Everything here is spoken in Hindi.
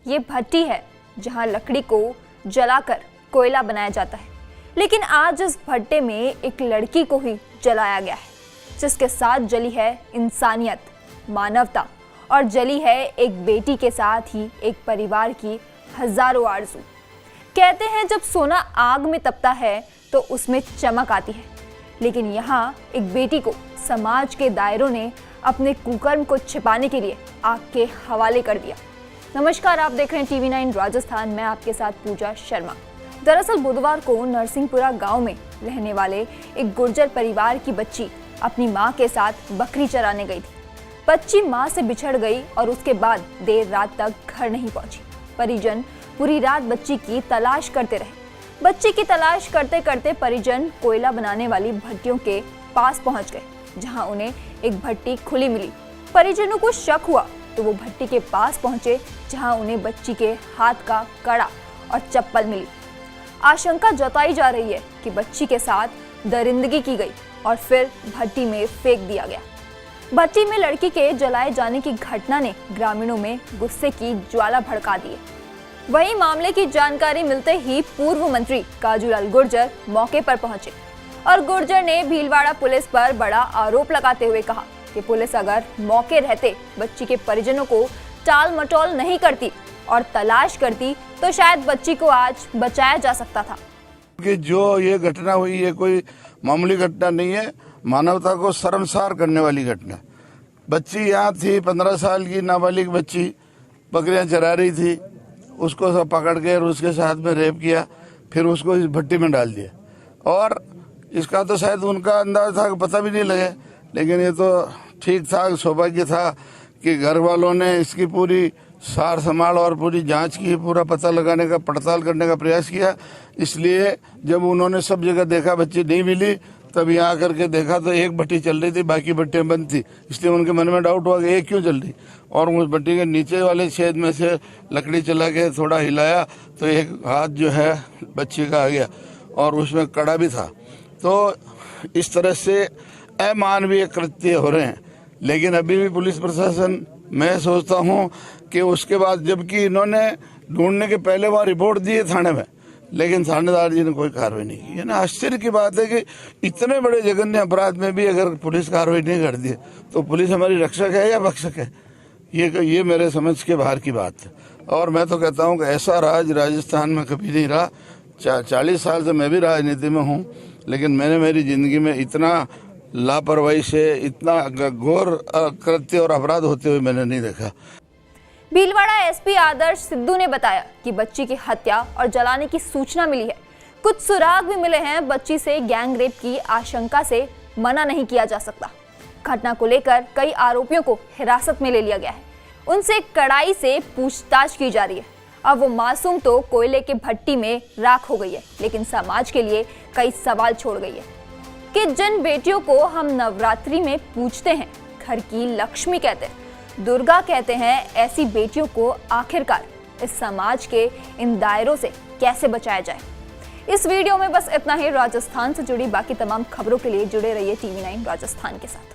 ये भट्टी है जहां लकड़ी को जलाकर कोयला बनाया जाता है, लेकिन आज इस भट्टे में एक लड़की को ही जलाया गया है, जिसके साथ जली है इंसानियत, मानवता और जली है एक बेटी के साथ ही एक परिवार की हजारों आरज़ू। कहते हैं जब सोना आग में तपता है तो उसमें चमक आती है, लेकिन यहाँ एक बेटी को समाज के दायरों ने अपने कुकर्म को छिपाने के लिए आग के हवाले कर दिया। नमस्कार, आप देख रहे हैं टीवी 9 राजस्थान। मैं आपके साथ पूजा शर्मा। दरअसल बुधवार को नरसिंहपुरा गांव में रहने वाले एक गुर्जर परिवार की बच्ची अपनी मां के साथ बकरी चराने गई थी। बच्ची मां से बिछड़ गई और उसके बाद देर रात तक घर नहीं पहुंची। परिजन पूरी रात बच्ची की तलाश करते रहे। बच्ची की तलाश करते करते परिजन कोयला बनाने वाली भट्टियों के पास पहुंच गए, जहां उन्हें एक भट्टी खुली मिली। परिजनों को शक हुआ तो वो भट्टी के पास पहुंचे, जहां उन्हें बच्ची के हाथ का कड़ा और चप्पल मिली। आशंका जताई जा रही है कि बच्ची के साथ दरिंदगी की गई और फिर भट्टी में फेंक दिया गया। भट्टी में लड़की के जलाए जाने की घटना ने ग्रामीणों में गुस्से की ज्वाला भड़का दी है। वहीं मामले की जानकारी मिलते ही पूर्व मंत्री काजूलाल गुर्जर मौके पर पहुंचे और गुर्जर ने भीलवाड़ा पुलिस पर बड़ा आरोप लगाते हुए कहा कि पुलिस अगर मौके रहते बच्ची के परिजनों को टाल मटोल नहीं करती और तलाश करती तो शायद बच्ची को आज बचाया जा सकता था। कि जो ये घटना हुई ये कोई मामूली घटना नहीं है, मानवता को शर्मसार करने वाली घटना। बच्ची यहाँ थी, 15 साल की नाबालिग बच्ची बकरियां चरा रही थी, उसको सब पकड़ के और उसके साथ में रेप किया, फिर उसको इस भट्टी में डाल दिया। और इसका तो शायद उनका अंदाज था कि पता भी नहीं लगे, लेकिन ये तो ठीक था, सौभाग्य था कि घर वालों ने इसकी पूरी सार संभाल और पूरी जांच की, पूरा पता लगाने का, पड़ताल करने का प्रयास किया। इसलिए जब उन्होंने सब जगह देखा बच्ची नहीं मिली, तब यहाँ करके देखा तो एक भट्टी चल रही थी, बाकी भट्टियां बंद थी। इसलिए उनके मन में डाउट हुआ कि एक क्यों चल रही, और उस भट्टी के नीचे वाले छेद में से लकड़ी चला के थोड़ा हिलाया तो एक हाथ जो है बच्ची का आ गया और उसमें कड़ा भी था। तो इस तरह से अमानवीय कृत्य हो रहे हैं। लेकिन अभी भी पुलिस प्रशासन, मैं सोचता हूँ कि उसके बाद, जबकि इन्होंने ढूंढने के पहले वहाँ रिपोर्ट दी है थाने में, लेकिन थानेदार जी ने कोई कार्रवाई नहीं की है ना। आश्चर्य की बात है कि इतने बड़े जघन्य अपराध में भी अगर पुलिस कार्रवाई नहीं करती है तो पुलिस हमारी रक्षक है या भक्षक है, ये मेरे समझ के बाहर की बात है। और मैं तो कहता हूँ कि ऐसा राज राजस्थान में कभी नहीं रहा। 40 साल से मैं भी राजनीति में हूँ, लेकिन मैंने मेरी जिंदगी में इतना लापरवाही से इतना घोर कृत्य और अपराध होते हुए मैंने नहीं देखा। भीलवाड़ा एसपी आदर्श सिद्धू ने बताया कि बच्ची की हत्या और जलाने की सूचना मिली है। कुछ सुराग भी मिले हैं। बच्ची से गैंग रेप की आशंका से मना नहीं किया जा सकता। घटना को लेकर कई आरोपियों को हिरासत में ले लिया गया है। उनसे कड़ाई से पूछताछ की जा रही है। अब वो मासूम तो कोयले के भट्टी में राख हो गई है, लेकिन समाज के लिए कई सवाल छोड़ गई है कि जिन बेटियों को हम नवरात्रि में पूजते हैं, घर की लक्ष्मी कहते हैं, दुर्गा कहते हैं, ऐसी बेटियों को आखिरकार इस समाज के इन दायरों से कैसे बचाया जाए। इस वीडियो में बस इतना ही। राजस्थान से जुड़ी बाकी तमाम खबरों के लिए जुड़े रहिए टीवी 9 राजस्थान के साथ।